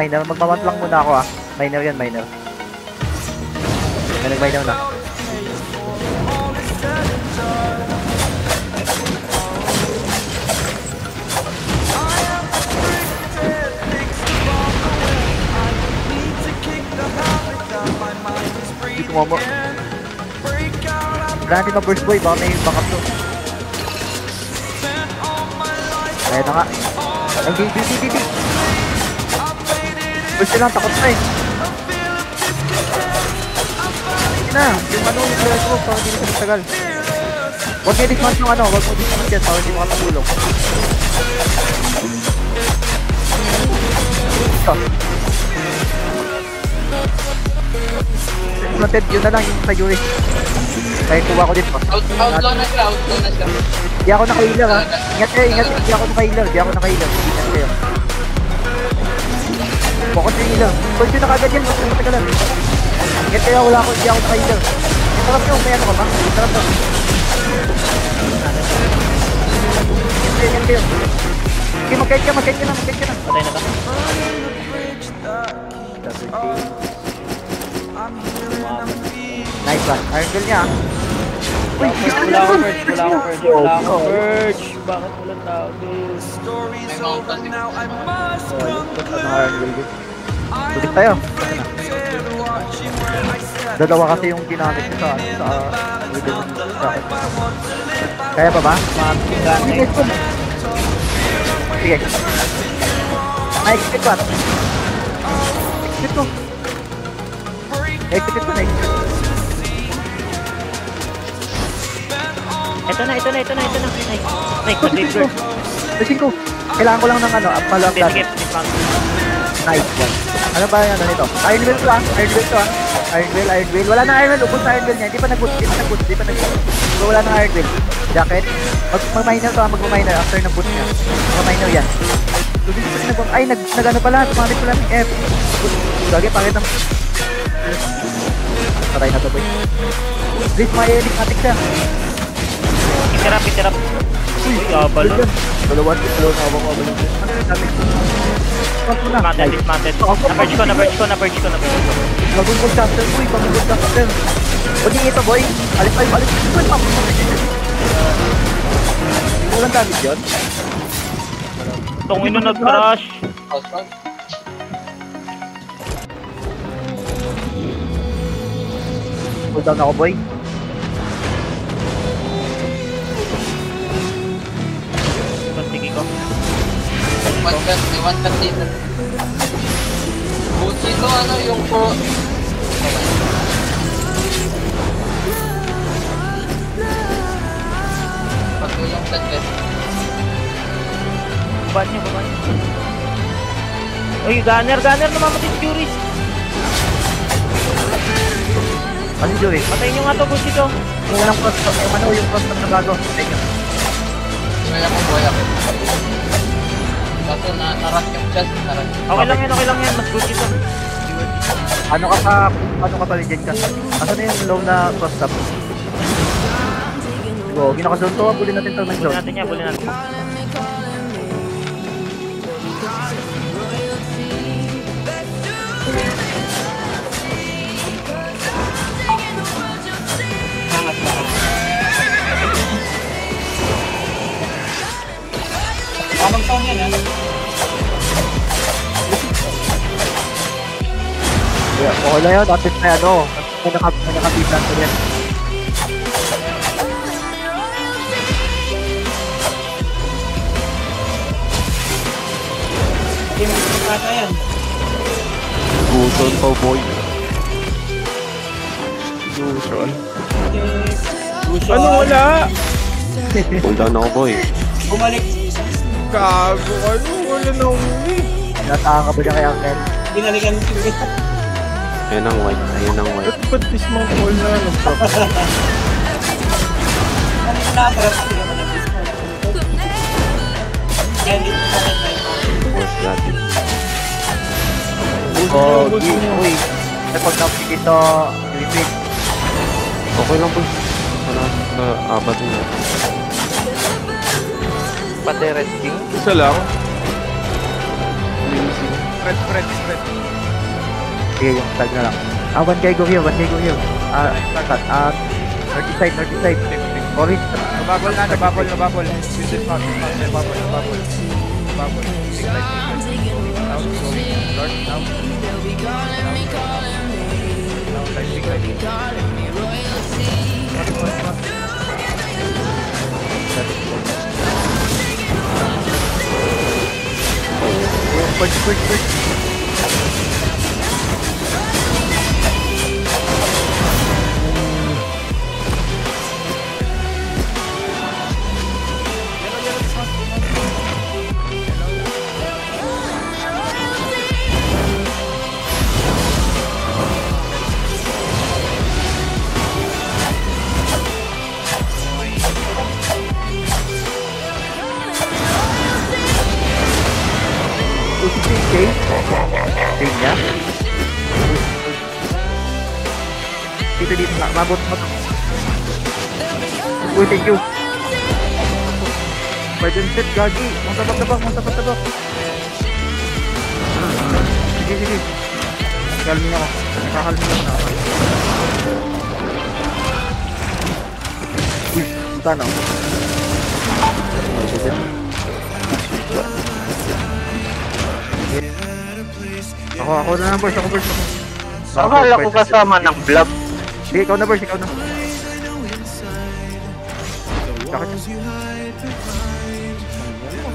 minor. Magmamount lang muna ako ah. Minor yan, minor. May nag-minor na. Dito mo mo. Wala natin ma-burst boy, baka may backup to. Kaya na nga. Ang GG. Burst lang, takot na eh. Hindi na, yung ano, yung players mo, parang hindi na matagal. Huwag mo dismount yung ano, huwag mo dismount yan, parang hindi makatulong. Ito. Dismounted, yun na lang yung sa Yuri. Kaya kuha ko dito. Outlaw na siya. Di ako naka-healer ha. Ingat kayo. Di ako naka-healer. Ingat kayo. Focus yung healer. Pwede na kagad yan. Matagal lang. Ingat kayo. Di ako naka-healer. Itarap nyo. May ano ka ba? Itarap nyo. Ingat kayo. Okay, mag-kite ka na. Patay na ba? Nice one. Iron Girl niya. Uy, Wala akong purge. Bakit walang tao din? May mountain din. Iron Girl din. Tulik tayo. Dalawa kasi yung ginamit ko sa kaya pa ba? Sige. Na-execute ba? Execute ko. Ito na. Nice, mag-lead bird. Lasing ko. Kailangan ko lang ng ano, upload lang. Sige, dismount. Nice one. Ano ba yung ano nito? Iron Will to ah. Iron Will. Wala na Iron Will. Ubus na Iron Will niya. Hindi pa nag-boot. So wala na Iron Will. Jacket. Mag-minor to ah. Mag-minor after ng boot niya. Mag-minor yan. So dito pa nag- ay, nag-ano pala. Tumamit pala ng F. Lagi, pangit ng... Patay na to boy. Please, may enigmatic siya. Itirap. Uy, abal na. Dalawa na awang abal na. Ano yung gamit? Dismounted. Na-purge ko. Pagugod chapter boy, Huwag yung ito boy. Alis. Walang damage yun? Tungin na nag-crash. Outlaw. Hold down ako boy. Sige ko. May one shot dito. Buti to, ano, yung pro... Pag yung shot eh. Baba niya. Uy, gunner, namamatay si Juris. Ano yung Joey? Patayin nyo nga to, boss ito. Yung unang cross yung cross na bago. Thank you. May ako buhay ako. Kaso narat yung shot. Okay lang yan. Mas good ito. Ano ka pa legend ka? Ano na yung low na cross top? Go, ginakazone to. Bulin natin to ng Bulin zone. natin yan. Tamang sound yan, ha? Yeah, okay lang yun. Dapat na ano. May nakabiblan ko yan. Hindi mo kata yan. Guson pa boy. Guson. Ano wala? Hold down ako boy. Bumalik. Gago ano? Wala na uli. Nataka ka ba niya kay Uncle? Binalikan mo sila. Ayun ang white. Ba't dismount call na? Ano yung natarap sila mo ng disco? Kaya dito sa akin. Boss natin. Oh, uy. May pag-tapos dito, repeat. Okay lang boy. Wala na abat na. Pati resting. Isa lang. Amazing. Spread. Sige, yung tag na lang. 1 guy go here. North side. Orange. Nababol. This is not. Nababol. Big light. Now, going north, now. Now, big light. Push. Ting niya. Dito, mabot mo. Uy, thank you. Pwede set, gagi. Tabak. Sige. Kalmi ako. Nakakalmi ako na. Uy, tanaw. Ako na lang, boss. Akala ko kasama ng vlog. Sige, ikaw na, boss. Bakit?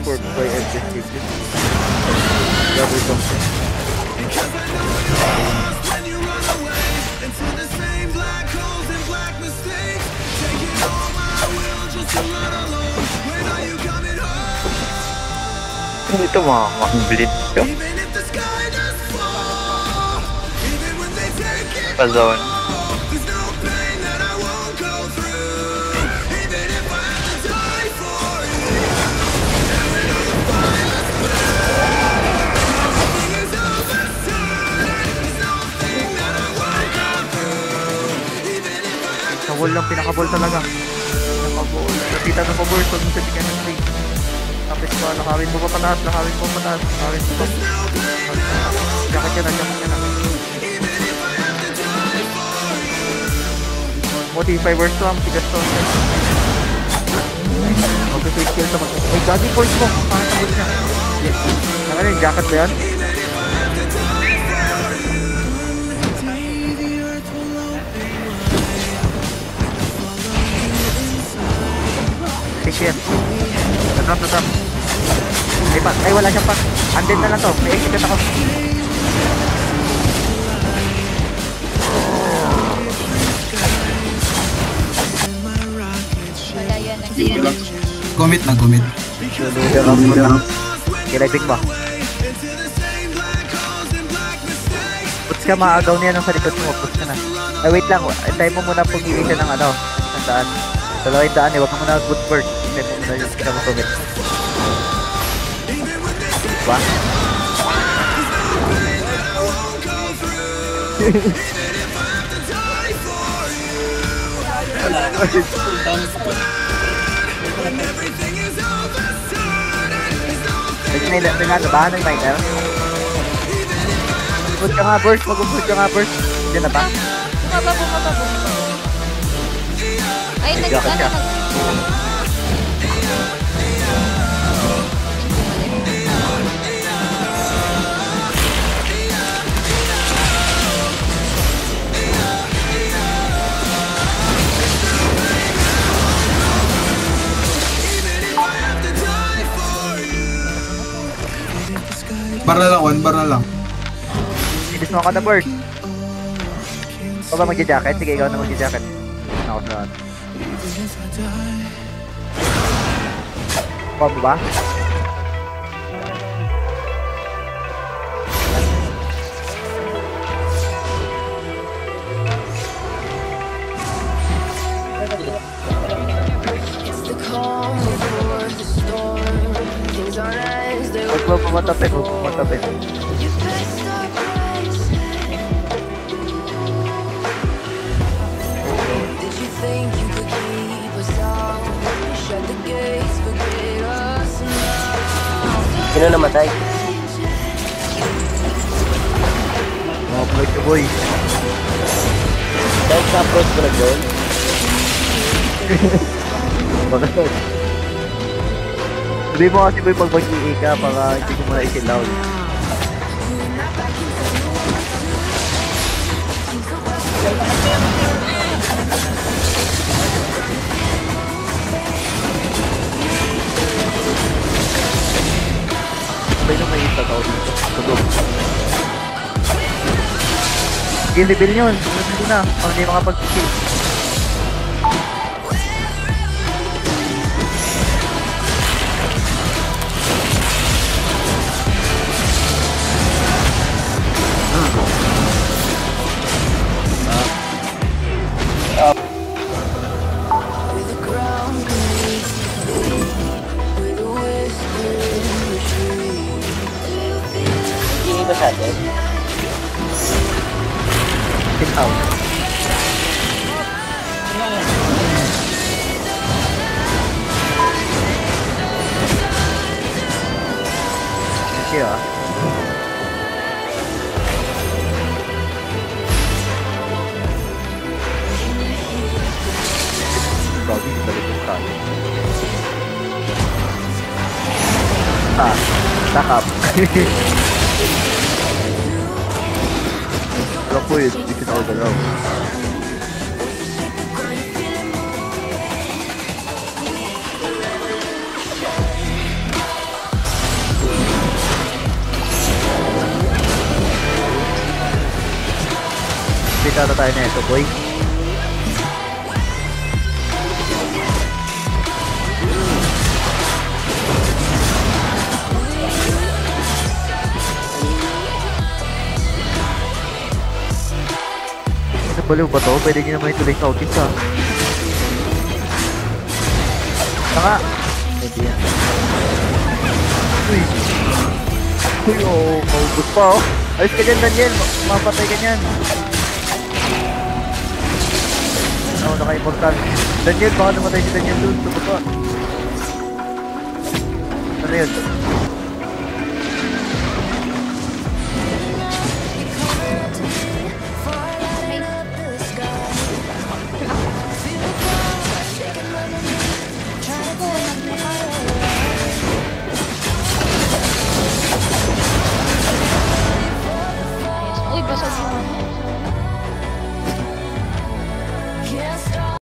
For by education. Double something. Ito mga bleed ko. Pa-zone. Sa-wall lang, pinaka-ball talaga. Pinaka-ball. Kapita ng pa-ball, huwag mo sabihin ng play. Tapos pa, nakawin mo pa pataas. Jacket ka na. Motive 5 verse to, ang tigas to. Mag-switch kill sa ay, gagi points mo. Pangit ang niya. Yes. Ano yung jacket ba yan? Shit. Natap. Ay, wala siyang pack. Andin na lang to. May exit ako. Wala yan, nag-iyan. Commit. Kilipin ba? Puts ka, maagaw niya nung sa likod mo. Puts ka na. Ay, wait lang. Tayo mo muna pumili siya ng sandaan. 200 huwag ka muna good bird. Tayo mo muna yung kita mo commit. Diba? Nagbahan ng miner. Mag-upload ka nga burst. Diyan na ba? Bumaba. Ay, Jacket ka. Bar na lang. Inis mo ako na burst. Ikaw ba magja-jacket? Sige, ikaw na magja-jacket. Ako sa lahat. Kuha mo ba? Huwag mo pumatapin. Sino namatay? Like the boy. Dahil sa approach ko lang doon. Bakit? Sabi mo kasi boy pag mag-EA ka para hindi ko muna isilaw. Sabay nung may isa tao dito. Tudog. Sige, level yun. Hindi na. Para hindi makapag-kill. Hindi ba sa atin? Kill out. Okay ah. Bago yung balik yung tayo. Ah, takap. Alam ko yun, hindi kita ako galaw. Kita tayo na ito, boy. Baliw ba to? Pwede nyo naman ituloy sa autis ha. Saka! Pwede yan. Uy! Uy oh! Maubos pa oh! Alis ka dyan Daniel! Mapatay ka dyan! Ano, naka-immortal. Daniel, baka namatay si Daniel dun. Ito ba? Ano yun?